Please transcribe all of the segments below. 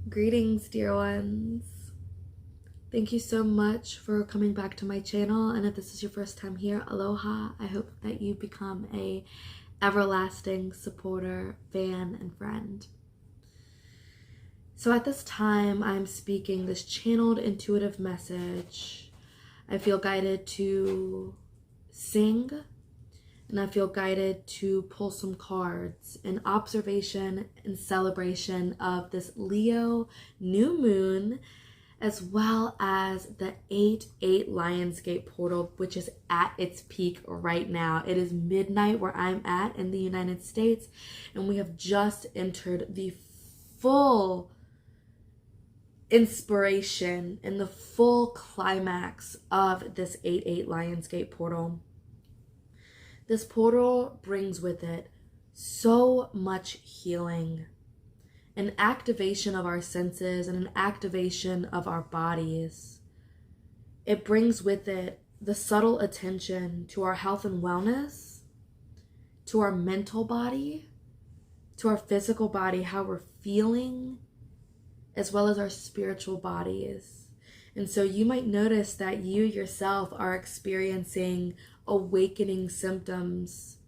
Greetings, dear ones. Thank you so much for coming back to my channel, and if this is your first time here, aloha. I hope that you become a everlasting supporter, fan, and friend. So at this time, I'm speaking this channeled intuitive message. I feel guided to sing, and I feel guided to pull some cards in observation and celebration of this Leo new moon, as well as the 8/8 Lionsgate portal, which is at its peak right now. It is midnight where I'm at in the United States, and we have just entered the full inspiration and the full climax of this 8/8 Lionsgate portal. This portal brings with it so much healing, an activation of our senses and an activation of our bodies. It brings with it the subtle attention to our health and wellness, to our mental body, to our physical body, how we're feeling, as well as our spiritual bodies. And so you might notice that you yourself are experiencing awakening symptoms.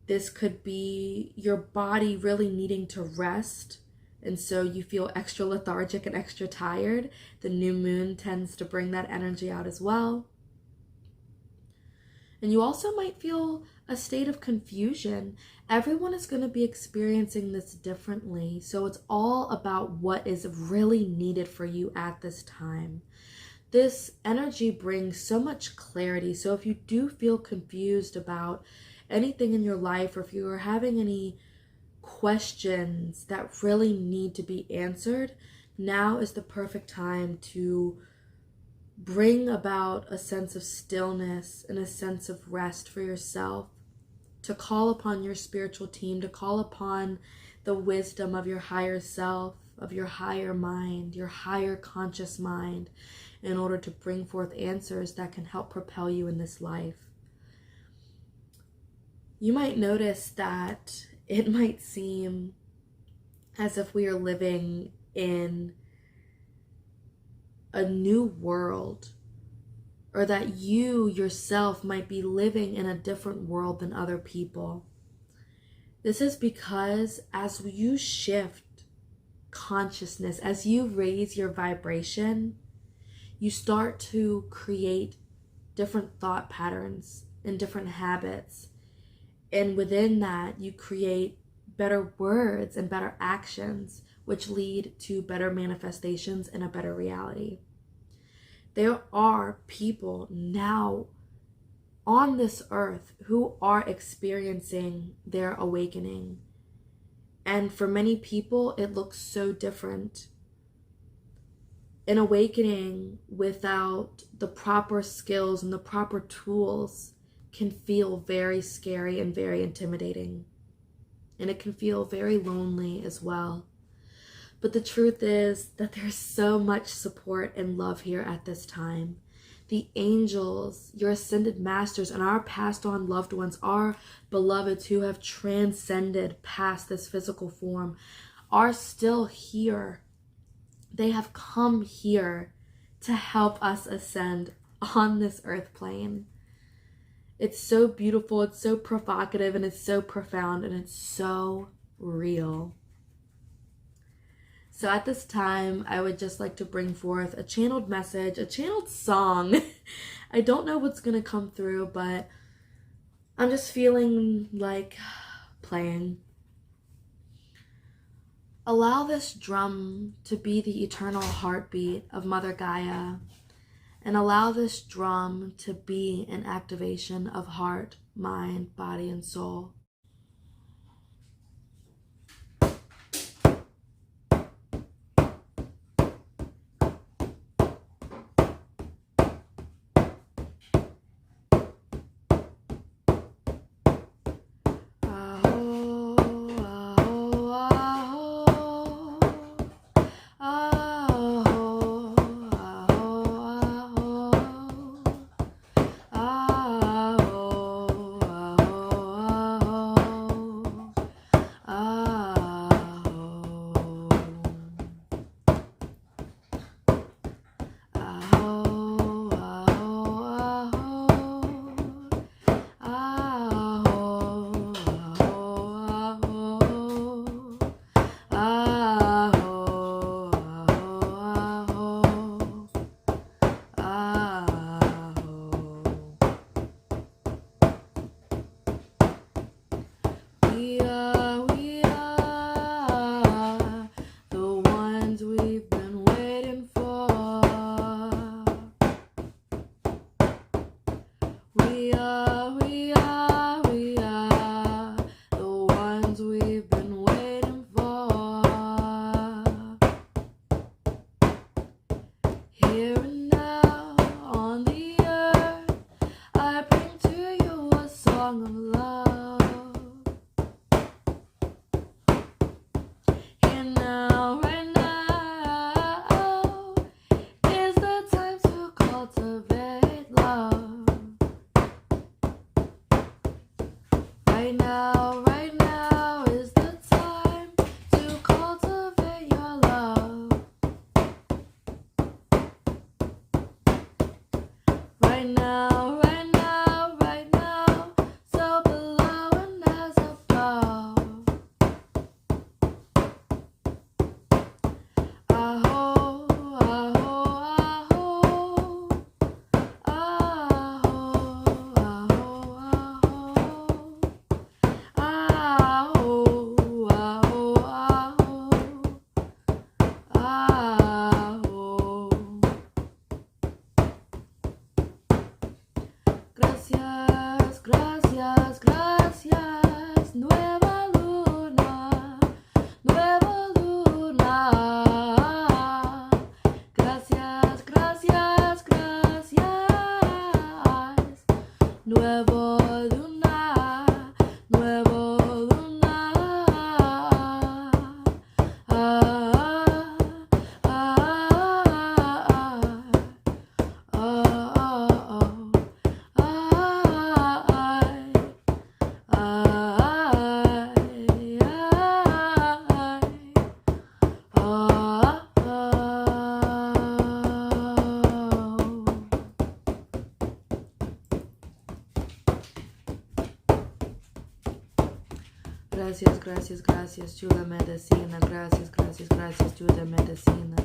This could be your body really needing to rest, and so you feel extra lethargic and extra tired. The new moon tends to bring that energy out as well. And you also might feel a state of confusion. Everyone is going to be experiencing this differently, so it's all about what is really needed for you at this time. This energy brings so much clarity, so if you do feel confused about anything in your life, or if you are having any questions that really need to be answered, now is the perfect time to bring about a sense of stillness and a sense of rest for yourself, to call upon your spiritual team, to call upon the wisdom of your higher self, of your higher mind, your higher conscious mind, in order to bring forth answers that can help propel you in this life. You might notice that it might seem as if we are living in a new world, or that you yourself might be living in a different world than other people. This is because as you shift consciousness, as you raise your vibration, you start to create different thought patterns and different habits. And within that, you create better words and better actions, which lead to better manifestations and a better reality. There are people now on this earth who are experiencing their awakening. And for many people, it looks so different. An awakening without the proper skills and the proper tools can feel very scary and very intimidating. And it can feel very lonely as well. But the truth is that there's so much support and love here at this time. The angels, your ascended masters, and our passed on loved ones, our beloveds who have transcended past this physical form, are still here. They have come here to help us ascend on this earth plane. It's so beautiful, it's so provocative, and it's so profound, and it's so real. So at this time, I would just like to bring forth a channeled message, a channeled song. I don't know what's going to come through, but I'm just feeling like playing. Allow this drum to be the eternal heartbeat of Mother Gaia, and allow this drum to be an activation of heart, mind, body, and soul. gracias, gracias to the medicina, gracias, gracias, gracias to the medicina.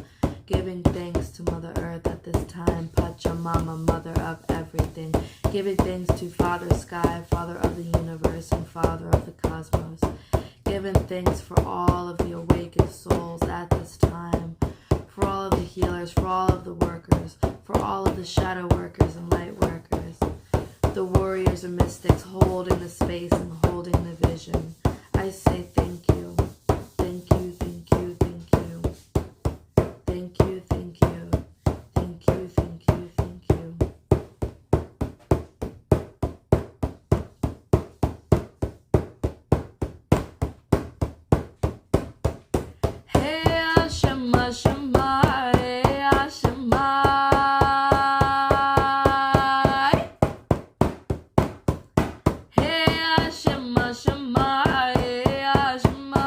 Giving thanks to Mother Earth at this time, Pachamama, Mother of everything. Giving thanks to Father Sky, Father of the universe, and Father of the cosmos. Giving thanks for all of the awakened souls at this time, for all of the healers, for all of the workers, for all of the shadow workers and light workers, the warriors and mystics holding the space and holding the vision. I say thank you, thank you, thank you, thank you. Thank you, thank you, thank you, thank you, thank you. Hey, Shema, Shema, hey, Shema. Hey, Shema, Shema, hey, Shema.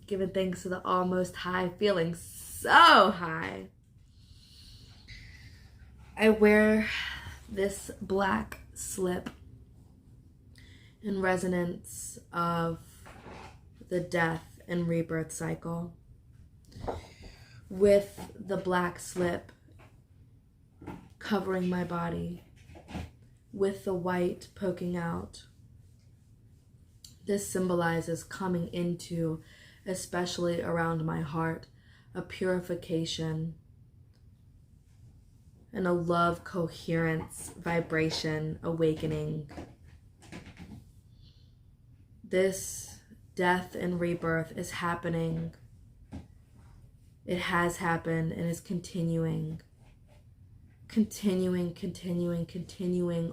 Giving thanks to the almost high, feeling so high. I wear this black slip in resonance of the death and rebirth cycle. With the black slip covering my body, with the white poking out. This symbolizes coming into, especially around my heart, a purification and a love coherence, vibration, awakening. This death and rebirth is happening. It has happened and is continuing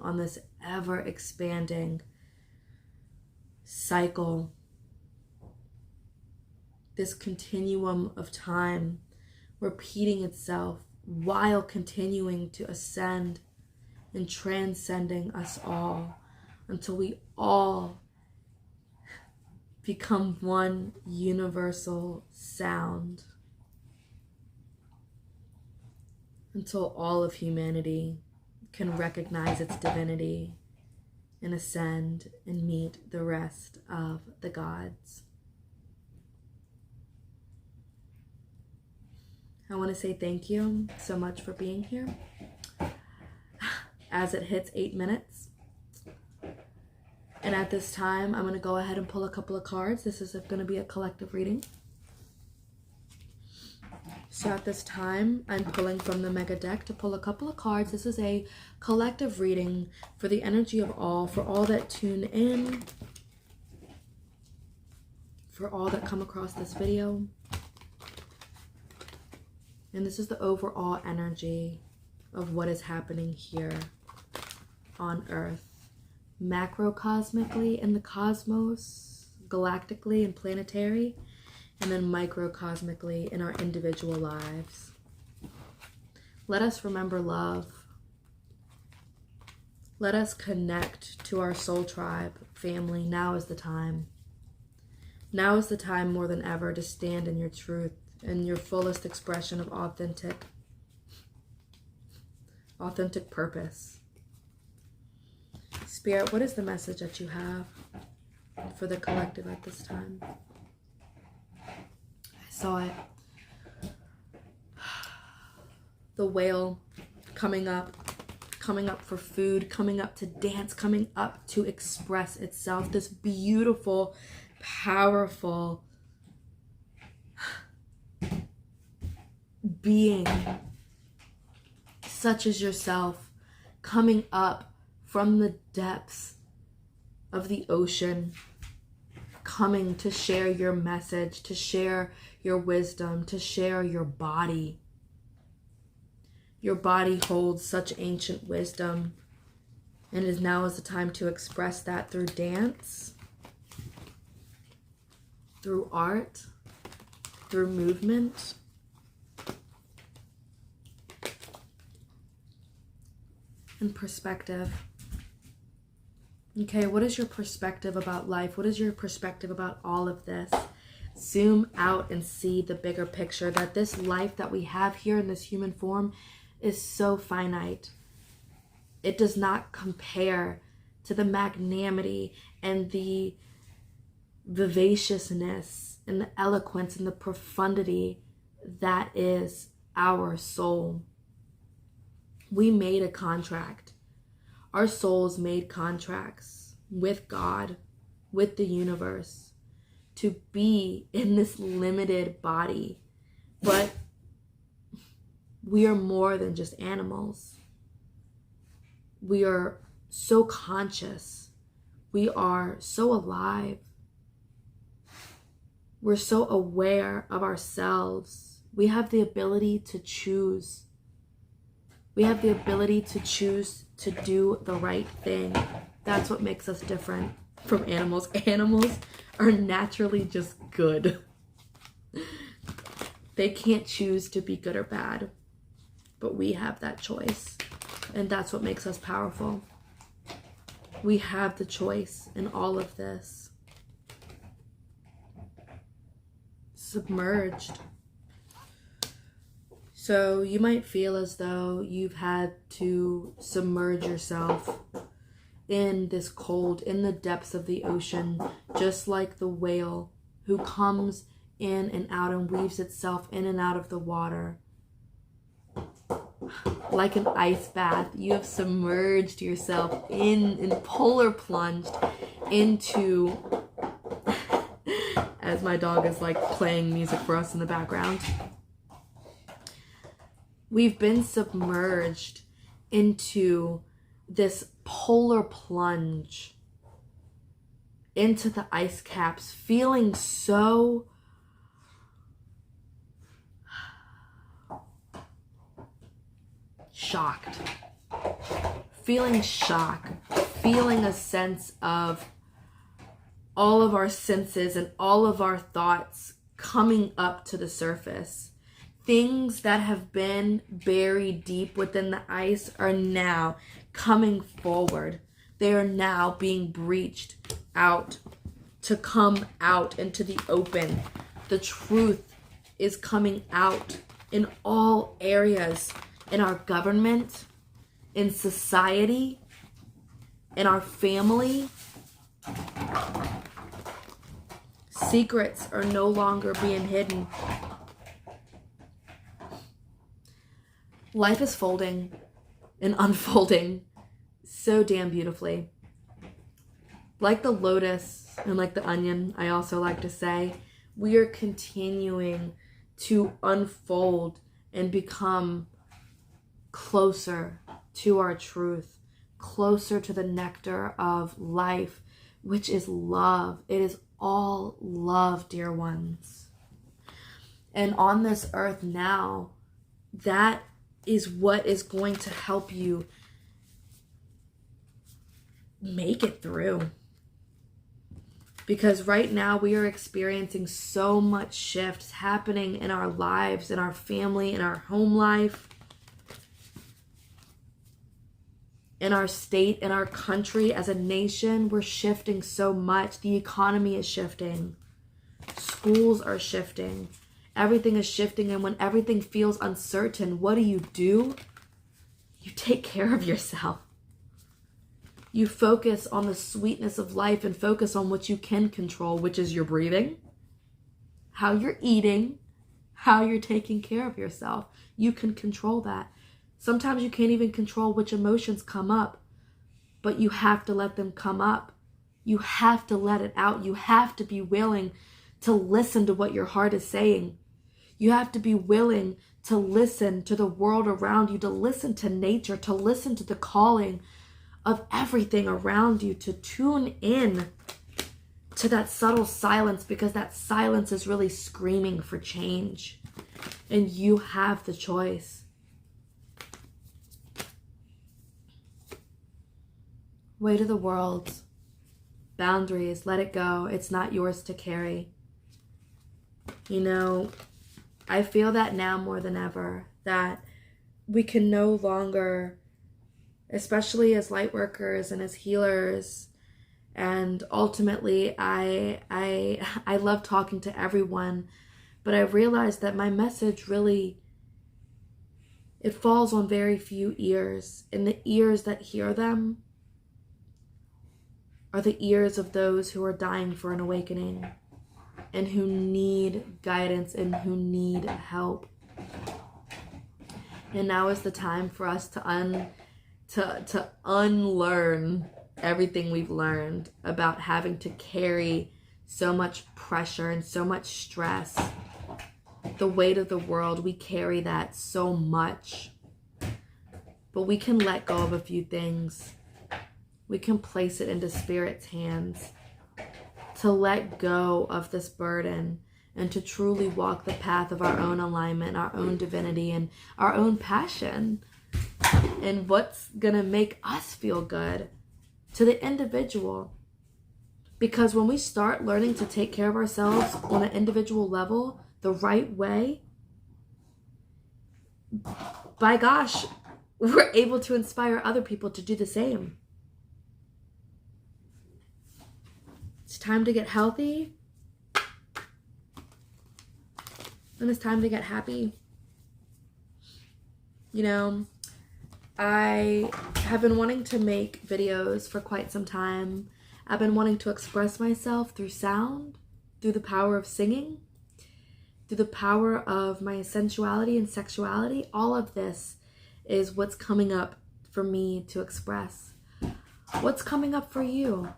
on this ever expanding cycle, this continuum of time repeating itself while continuing to ascend and transcending us all until we all become one universal sound, until all of humanity can recognize its divinity and ascend and meet the rest of the gods. I want to say thank you so much for being here. As it hits 8 minutes. And at this time, I'm going to go ahead and pull a couple of cards. This is going to be a collective reading. So at this time, I'm pulling from the Mega Deck to pull a couple of cards. This is a collective reading for the energy of all, for all that tune in, for all that come across this video. And this is the overall energy of what is happening here on Earth. Macrocosmically in the cosmos, galactically and planetary, and then microcosmically in our individual lives. Let us remember love. Let us connect to our soul tribe, family. Now is the time. Now is the time more than ever to stand in your truth and your fullest expression of authentic purpose. Spirit, what is the message that you have for the collective at this time? I saw it. The whale coming up for food, coming up to dance, coming up to express itself. This beautiful, powerful being, such as yourself, coming up from the depths of the ocean, coming to share your message, to share your wisdom, to share your body. Your body holds such ancient wisdom, and now is the time to express that through dance, through art, through movement. And perspective. Okay, what is your perspective about life? What is your perspective about all of this? Zoom out and see the bigger picture, that this life that we have here in this human form is so finite. It does not compare to the magnanimity and the vivaciousness and the eloquence and the profundity that is our soul. We made a contract. Our souls made contracts with God, with the universe, to be in this limited body. But we are more than just animals. We are so conscious. We are so alive. We're so aware of ourselves. We have the ability to choose. We have the ability to choose to do the right thing. That's what makes us different from animals. Animals are naturally just good. They can't choose to be good or bad, but we have that choice, and that's what makes us powerful. We have the choice in all of this. Submerged. So you might feel as though you've had to submerge yourself in this cold, in the depths of the ocean, just like the whale who comes in and out and weaves itself in and out of the water. Like an ice bath, you have submerged yourself in polar plunged into, as my dog is like playing music for us in the background. We've been submerged into this polar plunge, into the ice caps, feeling so shocked, feeling shock, feeling a sense of all of our senses and all of our thoughts coming up to the surface. Things that have been buried deep within the ice are now coming forward. They are now being breached out to come out into the open. The truth is coming out in all areas, in our government, in society, in our family, secrets are no longer being hidden. Life is folding and unfolding so damn beautifully. Like the lotus and like the onion, I also like to say, we are continuing to unfold and become closer to our truth, closer to the nectar of life, which is love. It is all love, dear ones. And on this earth now, that is what is going to help you make it through. Because right now we are experiencing so much shifts happening in our lives, in our family, in our home life, in our state, in our country, as a nation. We're shifting so much. The economy is shifting. Schools are shifting. Everything is shifting. And when everything feels uncertain, what do? You take care of yourself. You focus on the sweetness of life and focus on what you can control, which is your breathing, how you're eating, how you're taking care of yourself. You can control that. Sometimes you can't even control which emotions come up, but you have to let them come up. You have to let it out. You have to be willing to listen to what your heart is saying. You have to be willing to listen to the world around you, to listen to nature, to listen to the calling of everything around you, to tune in to that subtle silence, because that silence is really screaming for change. And you have the choice. Weight of the world, boundaries, let it go. It's not yours to carry. You know, I feel that now more than ever, that we can no longer, especially as light workers and as healers, and ultimately I love talking to everyone, but I realized that my message really, it falls on very few ears, and the ears that hear them are the ears of those who are dying for an awakening and who need guidance and who need help. And now is the time for us to unlearn everything we've learned about having to carry so much pressure and so much stress. The weight of the world, we carry that so much. But we can let go of a few things. We can place it into Spirit's hands to let go of this burden and to truly walk the path of our own alignment, our own divinity, and our own passion, and what's gonna make us feel good to the individual. Because when we start learning to take care of ourselves on an individual level the right way, by gosh, we're able to inspire other people to do the same. It's time to get healthy, and it's time to get happy. You know, I have been wanting to make videos for quite some time. I've been wanting to express myself through sound, through the power of singing, through the power of my sensuality and sexuality. All of this is what's coming up for me to express. What's coming up for you?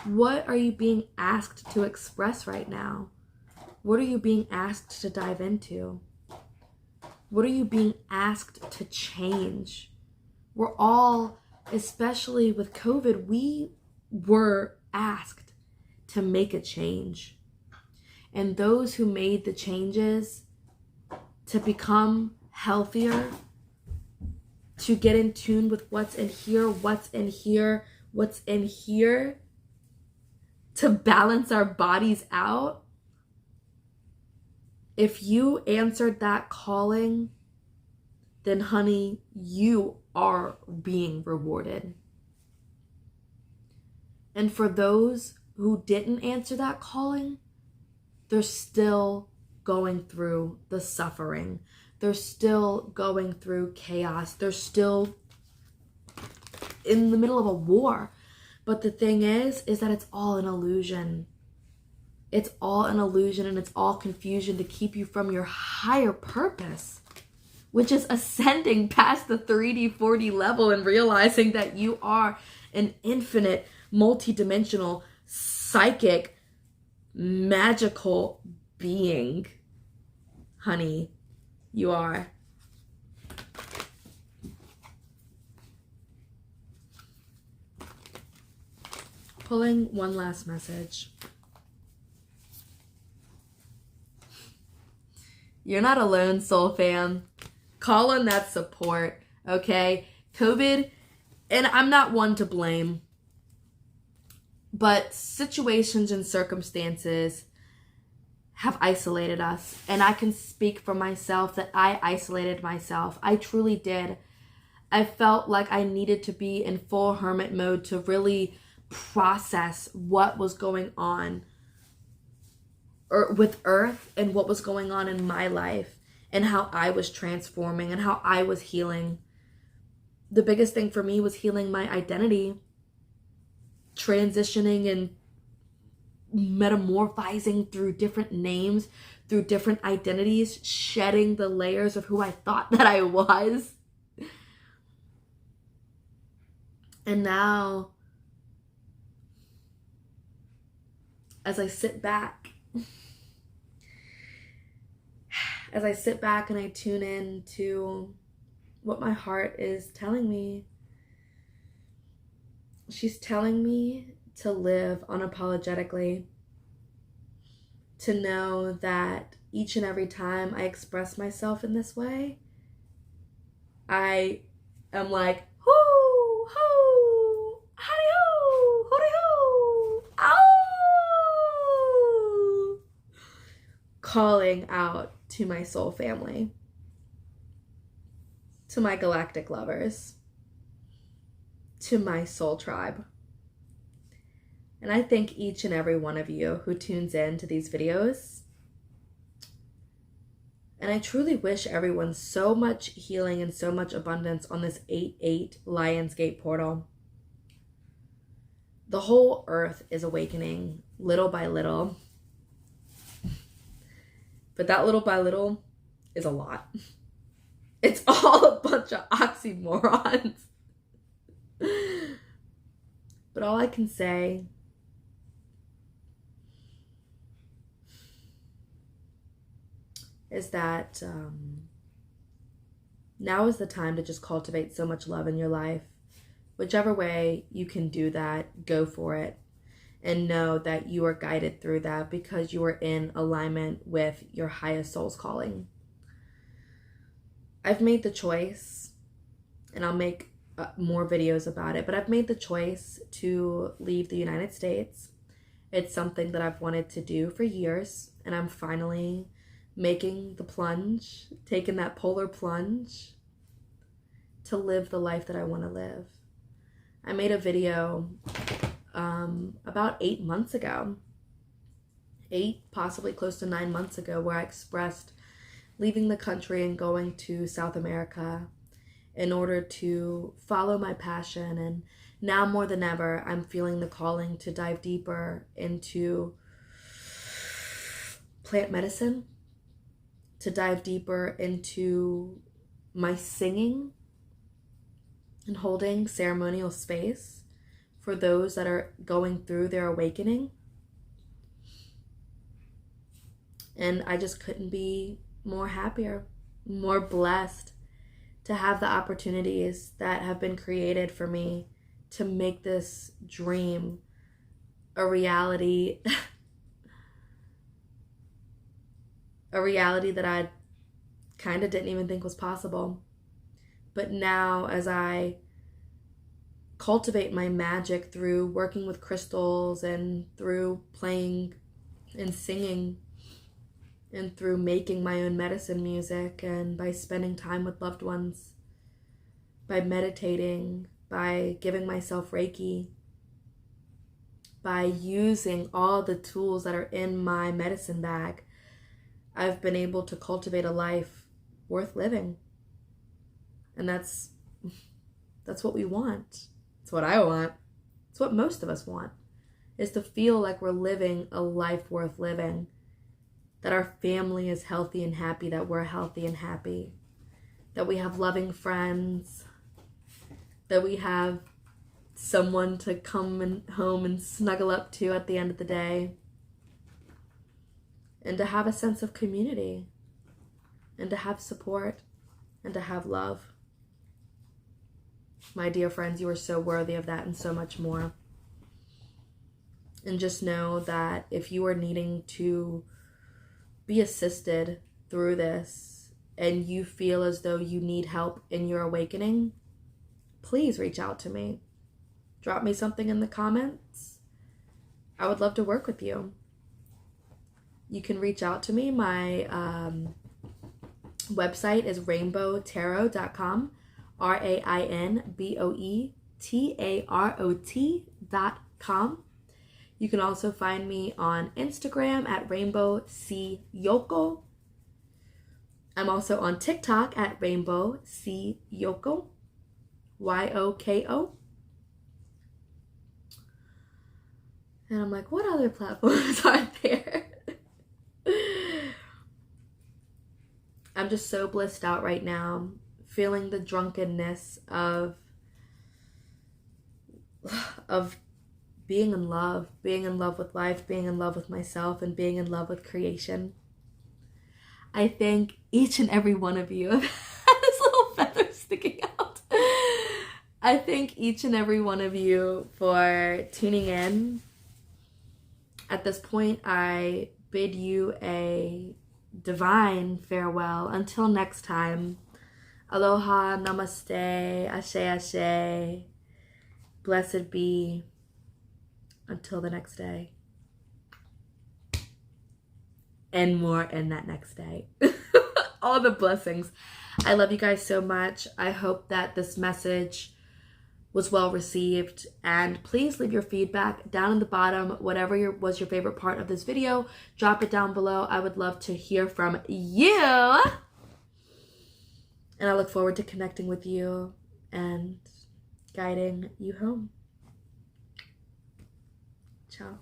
What are you being asked to express right now? What are you being asked to dive into? What are you being asked to change? We're all, especially with COVID, we were asked to make a change. And those who made the changes to become healthier, to get in tune with what's in here, to balance our bodies out. If you answered that calling, then honey, you are being rewarded. And for those who didn't answer that calling, they're still going through the suffering. They're still going through chaos. They're still in the middle of a war. But the thing is that it's all an illusion. It's all an illusion, and it's all confusion to keep you from your higher purpose, which is ascending past the 3D, 4D level and realizing that you are an infinite, multidimensional, psychic, magical being. Honey, you are. Pulling one last message. You're not alone, soul fam. Call on that support, okay? COVID, and I'm not one to blame, but situations and circumstances have isolated us. And I can speak for myself that I isolated myself. I truly did. I felt like I needed to be in full hermit mode to really process what was going on with Earth and what was going on in my life and how I was transforming and how I was healing. The biggest thing for me was healing my identity, transitioning and metamorphizing through different names, through different identities, shedding the layers of who I thought that I was. And now, as I sit back and I tune in to what my heart is telling me, she's telling me to live unapologetically, to know that each and every time I express myself in this way, I am like, hoo, hoo, howdy ho, hooty ho, ow, calling out to my soul family, to my galactic lovers, to my soul tribe. And I thank each and every one of you who tunes in to these videos. And I truly wish everyone so much healing and so much abundance on this 8/8 Lionsgate portal. The whole earth is awakening little by little. But that little by little is a lot. It's all a bunch of oxymorons. But all I can say is that now is the time to just cultivate so much love in your life. Whichever way you can do that, go for it. And know that you are guided through that because you are in alignment with your highest soul's calling. I've made the choice, and I'll make more videos about it, but I've made the choice to leave the United States. It's something that I've wanted to do for years, and I'm finally making the plunge, taking that polar plunge to live the life that I want to live. I made a video about 8 months ago, 8, possibly close to 9 months ago, where I expressed leaving the country and going to South America in order to follow my passion. And now more than ever, I'm feeling the calling to dive deeper into plant medicine, to dive deeper into my singing and holding ceremonial space for those that are going through their awakening. And I just couldn't be more happier, more blessed to have the opportunities that have been created for me to make this dream a reality, a reality that I kind of didn't even think was possible. But now, as I cultivate my magic through working with crystals and through playing and singing and through making my own medicine music and by spending time with loved ones, by meditating, by giving myself Reiki, by using all the tools that are in my medicine bag, I've been able to cultivate a life worth living. And that's what we want. It's what I want. It's what most of us want, is to feel like we're living a life worth living, that our family is healthy and happy, that we're healthy and happy, that we have loving friends, that we have someone to come home and snuggle up to at the end of the day, and to have a sense of community, and to have support, and to have love. My dear friends, you are so worthy of that and so much more. And just know that if you are needing to be assisted through this and you feel as though you need help in your awakening, please reach out to me. Drop me something in the comments. I would love to work with you. You can reach out to me. My website is rainbowtarot.com, RAINBOETAROT.com. You can also find me on Instagram at rainbowcyoko. I'm also on TikTok at rainbowcyoko, YOKO. And I'm like, what other platforms are there? I'm just so blissed out right now, feeling the drunkenness of being in love with life, being in love with myself, and being in love with creation. I thank each and every one of you. I've had this little feather sticking out. I thank each and every one of you for tuning in. At this point, I bid you a divine farewell. Until next time, aloha, namaste, ashe ashe, blessed be. Until the next day. And more in that next day. All the blessings. I love you guys so much. I hope that this message was well received. And please leave your feedback down in the bottom. Whatever was your favorite part of this video, drop it down below. I would love to hear from you. And I look forward to connecting with you and guiding you home. Ciao.